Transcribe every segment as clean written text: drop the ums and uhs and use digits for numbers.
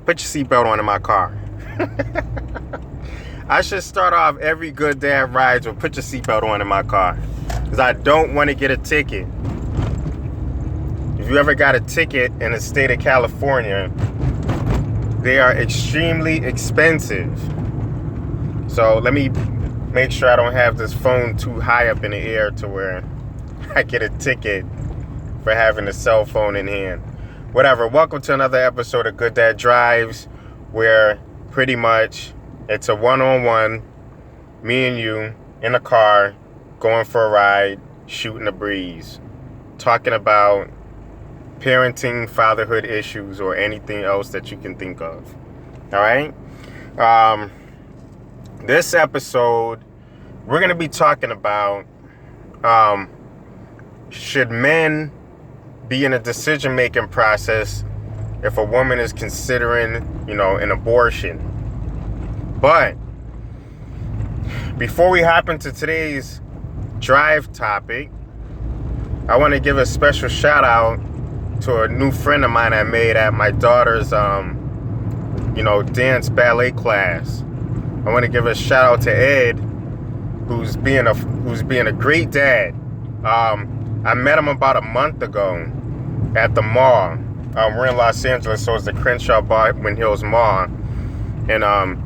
Put your seatbelt on in my car. I should start off every good dad rides with put your seatbelt on in my car. Because I don't want to get a ticket. If you ever got a ticket in the state of California, they are extremely expensive. So let me make sure I don't have this phone too high up in the air to where I get a ticket for having a cell phone in hand. Whatever. Welcome to another episode of Good Dad Drives, where pretty much it's a one-on-one, me and you in a car, going for a ride, shooting the breeze, talking about parenting, fatherhood issues, or anything else that you can think of. All right? This episode, we're going to be talking about should men be in a decision-making process if a woman is considering, an abortion. But before we hop into today's drive topic, I want to give a special shout out to a new friend of mine I made at my daughter's, dance ballet class. I want to give a shout out to Ed, who's being a great dad. I met him about a month ago at the mall. We're in Los Angeles, so it's the Crenshaw Baldwin Hills Mall, and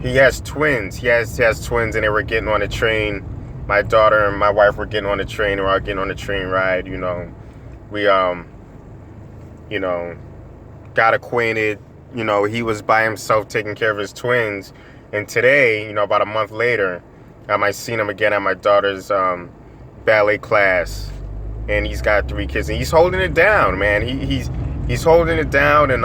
he has twins. He has twins, and they were getting on the train. My daughter and my wife were getting on the train. We're all getting on the train ride. We got acquainted. He was by himself taking care of his twins, and today, about a month later, I seen him again at my daughter's ballet class, and he's got 3 kids, and he's holding it down, man. He's holding it down, and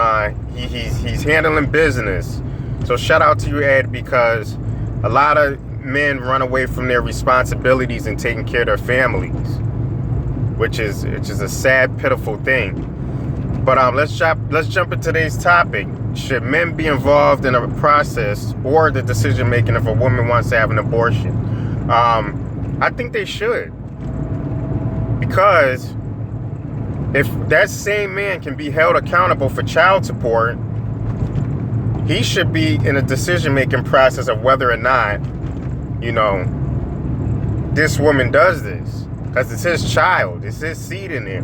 he's handling business. So shout out to you, Ed, because a lot of men run away from their responsibilities and taking care of their families, which is a sad, pitiful thing. But let's jump into today's topic. Should men be involved in a process or the decision making if a woman wants to have an abortion? I think they should, because if that same man can be held accountable for child support, he should be in a decision-making process of whether or not, this woman does this. Because it's his child. It's his seed in there.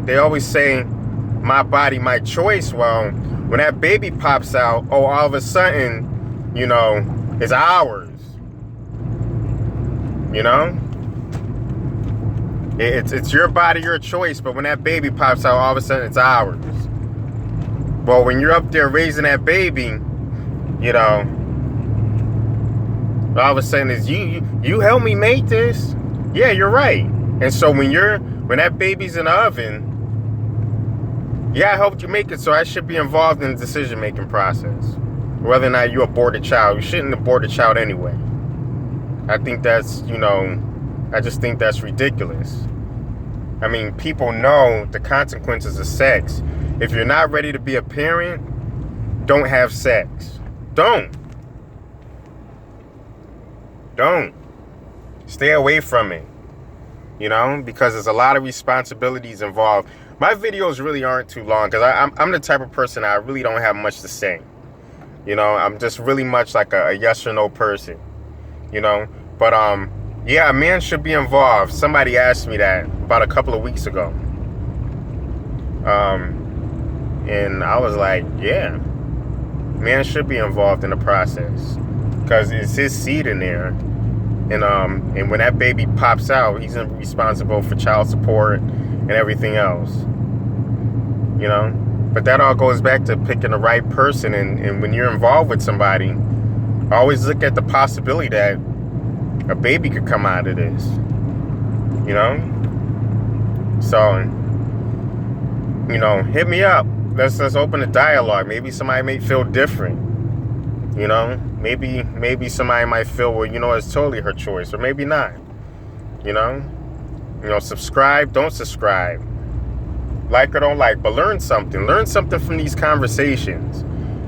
They always say, my body, my choice. Well, when that baby pops out, all of a sudden, it's ours. It's your body, your choice, but when that baby pops out, all of a sudden it's ours. Well, when you're up there raising that baby, all of a sudden it's you helped me make this. Yeah, you're right. And so when that baby's in the oven, yeah, I helped you make it, so I should be involved in the decision-making process. Whether or not you abort a child, you shouldn't abort a child anyway. I think that's, I just think that's ridiculous. I mean, people know the consequences of sex. If you're not ready to be a parent, don't have sex. Don't. Stay away from it. Because there's a lot of responsibilities involved. My videos really aren't too long because I'm the type of person I really don't have much to say. I'm just really much like a yes or no person. But yeah, a man should be involved. Somebody asked me that about a couple of weeks ago. And I was like, yeah, man should be involved in the process because it's his seed in there. And when that baby pops out, he's responsible for child support and everything else. But that all goes back to picking the right person. And when you're involved with somebody, always look at the possibility that a baby could come out of this. So, hit me up. Let's open a dialogue. Maybe somebody may feel different. Maybe somebody might feel, well, it's totally her choice, or maybe not. Subscribe, don't subscribe. Like or don't like, but learn something. Learn something from these conversations.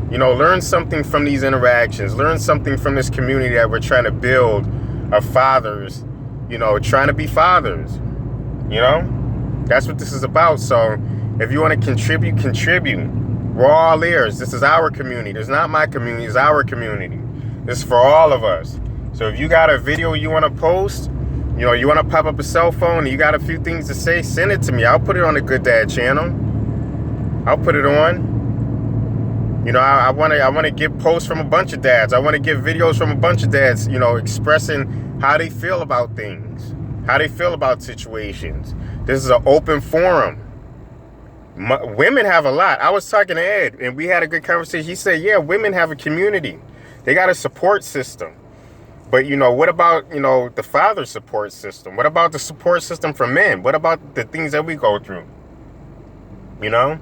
Learn something from these interactions. Learn something from this community that we're trying to build of fathers, trying to be fathers. That's what this is about. So if you want to contribute. We're all ears. This is our community. It's not my community. It's our community. This is for all of us. So if you got a video you want to post, you know, you want to pop up a cell phone and you got a few things to say, send it to me. I'll put it on the Good Dad channel. I'll put it on. You know, I want to get posts from a bunch of dads. I want to get videos from a bunch of dads, you know, expressing how they feel about things, how they feel about situations. This is an open forum. Women have a lot. I was talking to Ed and we had a good conversation. He said, yeah, women have a community. They got a support system. But, you know, what about, you know, the father support system? What about the support system for men? What about the things that we go through? You know,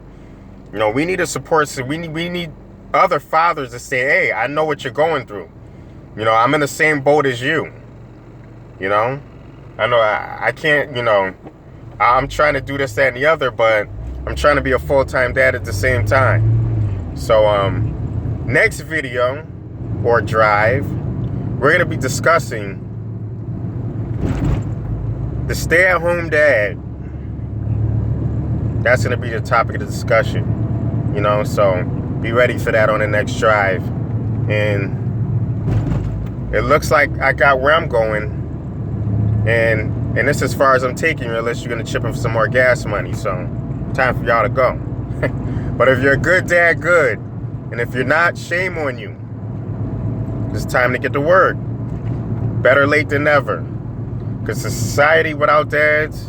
we need a support system. We need other fathers to say, hey, I know what you're going through. You know, I'm in the same boat as you. You know, I know I can't, you know, I'm trying to do this, that, and the other, but I'm trying to be a full-time dad at the same time. So, next video or drive, we're going to be discussing the stay-at-home dad. That's going to be the topic of the discussion, you know, so be ready for that on the next drive. And it looks like I got where I'm going, and this is as far as I'm taking you, unless you're going to chip in for some more gas money. So time for y'all to go. But if you're a good dad, good. And if you're not, shame on you. It's time to get to work. Better late than never. Because a society without dads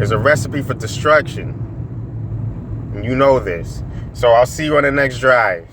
is a recipe for destruction. And you know this. So I'll see you on the next drive.